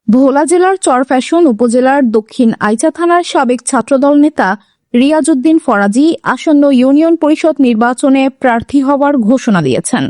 ভোলা জেলার চরফ্যাশন উপজেলার দক্ষিণ আইচা থানার সাবেক ছাত্রদল নেতা রিয়াজউদ্দিন ফরাজি আসন্ন ইউনিয়ন পরিষদ নির্বাচনে প্রার্থী হওয়ার ঘোষণা দিয়েছেন।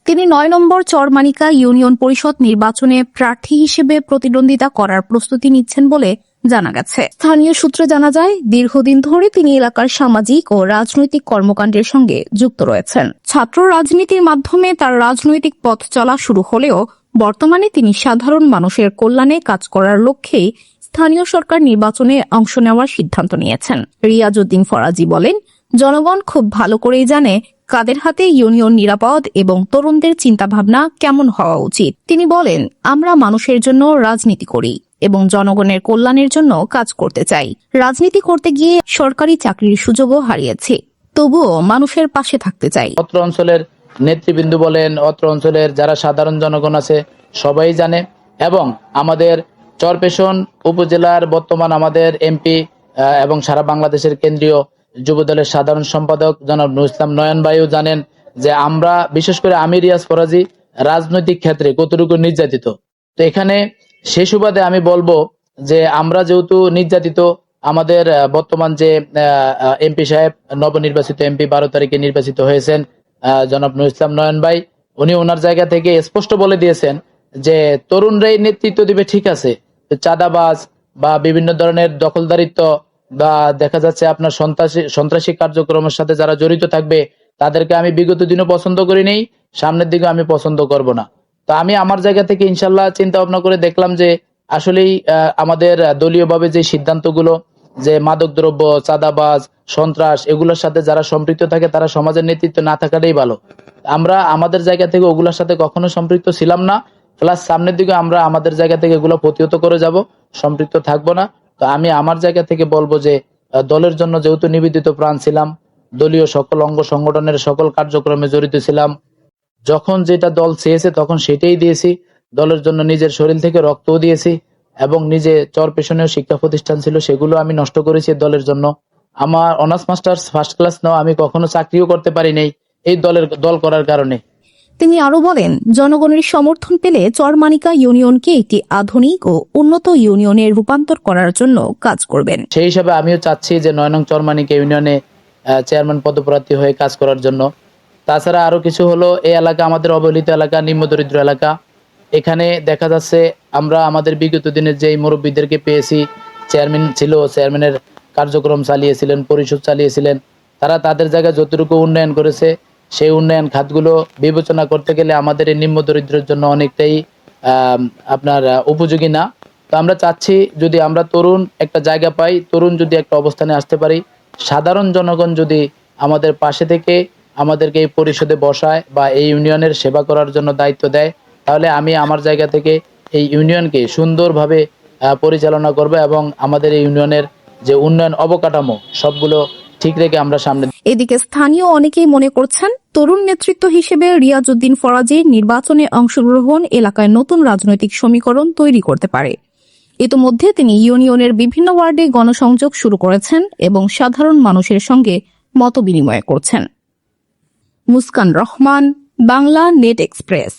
তিনি ৯ নম্বর চরমানিকা ইউনিয়ন পরিষদ নির্বাচনে প্রার্থী হিসেবে প্রতিদ্বন্দ্বিতা করার প্রস্তুতি নিচ্ছেন বলে জানা গেছে। স্থানীয় সূত্রে জানা যায়, দীর্ঘদিন ধরে তিনি এলাকার সামাজিক ও রাজনৈতিক কর্মকাণ্ডের সঙ্গে যুক্ত রয়েছেন। ছাত্র রাজনীতির মাধ্যমে তার রাজনৈতিক পথ চলা শুরু হলেও বর্তমানে তিনি সাধারণ মানুষের কল্যাণে কাজ করার লক্ষ্যেই স্থানীয় সরকার নির্বাচনে অংশ নেওয়ার সিদ্ধান্ত নিয়েছেন। রিয়াজউদ্দিন ফরাজি বলেন, জনগণ খুব ভালো করেই জানে কাদের হাতে ইউনিয়ন নিরাপদ এবং তরুণদের চিন্তাভাবনা কেমন হওয়া উচিত। তিনি বলেন, আমরা মানুষের জন্য রাজনীতি করি এবং জনগণের কল্যাণের জন্য কাজ করতে চাই। রাজনীতি করতে গিয়ে সরকারি চাকরির সুযোগও হারিয়েছি, তবুও মানুষের পাশে থাকতে চাই। অত্র অঞ্চলের নেতৃবৃন্দ বলেন, অত্র অঞ্চলের যারা সাধারণ জনগণ আছে সবাই জানে, এবং আমাদের চরফ্যাশন উপজেলার বর্তমান আমাদের এমপি এবং সারা বাংলাদেশের কেন্দ্রীয় যুবদলের সাধারণ সম্পাদক জনাব নুরুল ইসলাম নয়ন ভাইও জানেন যে আমরা, বিশেষ করে আমি রিয়াজ ফরাজি, রাজনৈতিক ক্ষেত্রে কতটুকু নির্যাতিত। তো এখানে সেই সুবাদে আমি বলবো যে আমরা যেহেতু নির্যাতিত, আমাদের বর্তমান যে এমপি সাহেব, নবনির্বাচিত এমপি 12 তারিখে নির্বাচিত হয়েছেন জনাব নুরুল ইসলাম নয়ন ভাই, উনি ওনার জায়গা থেকে স্পষ্ট বলে দিয়েছেন যে তরুণরাই নেতৃত্ব দিবে, ঠিক আছে, চাঁদাবাজ বা বিভিন্ন ধরনের দখলদারিত্ব বা দেখা যাচ্ছে আপনার সন্ত্রাসী কার্যক্রমের সাথে যারা জড়িত থাকবে তাদেরকে আমি বিগত দিনও পছন্দ করি নেই, সামনের দিকে আমি পছন্দ করব না। তো আমি আমার জায়গা থেকে ইনশাল্লাহ চিন্তা ভাবনা করে দেখলাম যে আসলেই আমাদের দলীয়ভাবে যে সিদ্ধান্তগুলো, যে মাদকদ্রব্য, চাঁদাবাজ, সন্ত্রাস, এগুলোর সাথে যারা সম্পৃক্ত থাকে তারা সমাজের নেতৃত্ব না থাকাটাই ভালো। আমরা আমাদের জায়গা থেকে ওগুলোর সাথে কখনো সম্পৃক্ত ছিলাম না, প্লাস সামনের দিকে আমরা আমাদের জায়গা থেকে এগুলো প্রতিহত করে যাব, সম্পৃক্ত থাকবো না। তো আমি আমার জায়গা থেকে বলবো যে দলের জন্য যেহেতু নিবেদিত প্রাণ ছিলাম, দলীয় সকল অঙ্গ সংগঠনের সকল কার্যক্রমে জড়িত ছিলাম, যখন যেটা দল চেয়েছে তখন সেটাই দিয়েছি, দলের জন্য নিজের শরীর থেকে রক্তও দিয়েছি, এবং নিজে চরফ্যাশনেও শিক্ষা প্রতিষ্ঠান ছিল সেগুলো আমি নষ্ট করেছি দলের জন্য। আমার অনার্স মাস্টার্স ফার্স্ট ক্লাস নাও আমি কখনো চাকরিও করতে পারি নাই এই দল করার কারণে। তিনি আরো বলেন, জনগণের সমর্থন পেলে চরমানিকা ইউনিয়নকে একটি আধুনিক ও উন্নত ইউনিয়নে রূপান্তর করার জন্য কাজ করবেন। সেই হিসাবে আমিও চাচ্ছি যে ৯ নং চরমানিকা ইউনিয়নে চেয়ারম্যান পদপ্রার্থী হয়ে কাজ করার জন্য। তাছাড়া আরো কিছু হলো, এই এলাকা আমাদের অবহেলিত এলাকা, নিম্ন দরিদ্র এলাকা। এখানে দেখা যাচ্ছে আমরা আমাদের বিগত দিনের যেই মুরব্বীদেরকে পেয়েছি, চেয়ারম্যান ছিল, চেয়ারম্যানের কার্যক্রম চালিয়েছিলেন, পরিষদ চালিয়েছিলেন, তারা তাদের জায়গায় যতটুকু উন্নয়ন করেছে সেই উন্নয়ন খাতগুলো বিবেচনা করতে গেলে আমাদের এই নিম্ন দরিদ্রের জন্য অনেকটাই আপনার উপযোগী না। তো আমরা চাচ্ছি যদি আমরা তরুণ একটা জায়গা পাই, তরুণ যদি একটা অবস্থানে আসতে পারি, সাধারণ জনগণ যদি আমাদের পাশে থেকে আমাদেরকে এই পরিষদে বসায় বা এই ইউনিয়নের সেবা করার জন্য দায়িত্ব দেয়, তাহলে আমি আমার জায়গা থেকে এই ইউনিয়নকে সুন্দরভাবে পরিচালনা করব এবং আমাদের এই ইউনিয়নের যে উন্নয়ন অবকাঠামো সবগুলো ঠিক রেখে আমরা সামনে। এদিকে স্থানীয় অনেকেই মনে করছেন, তরুণ নেতৃত্ব হিসেবে রিয়াজউদ্দিন ফরাজির নির্বাচনে অংশগ্রহণ এলাকায় নতুন রাজনৈতিক সমীকরণ তৈরি করতে পারে। ইতোমধ্যে তিনি ইউনিয়নের বিভিন্ন ওয়ার্ডে গণসংযোগ শুরু করেছেন এবং সাধারণ মানুষের সঙ্গে মতবিনিময় করছেন। Muskan Rahman, Bangla net express.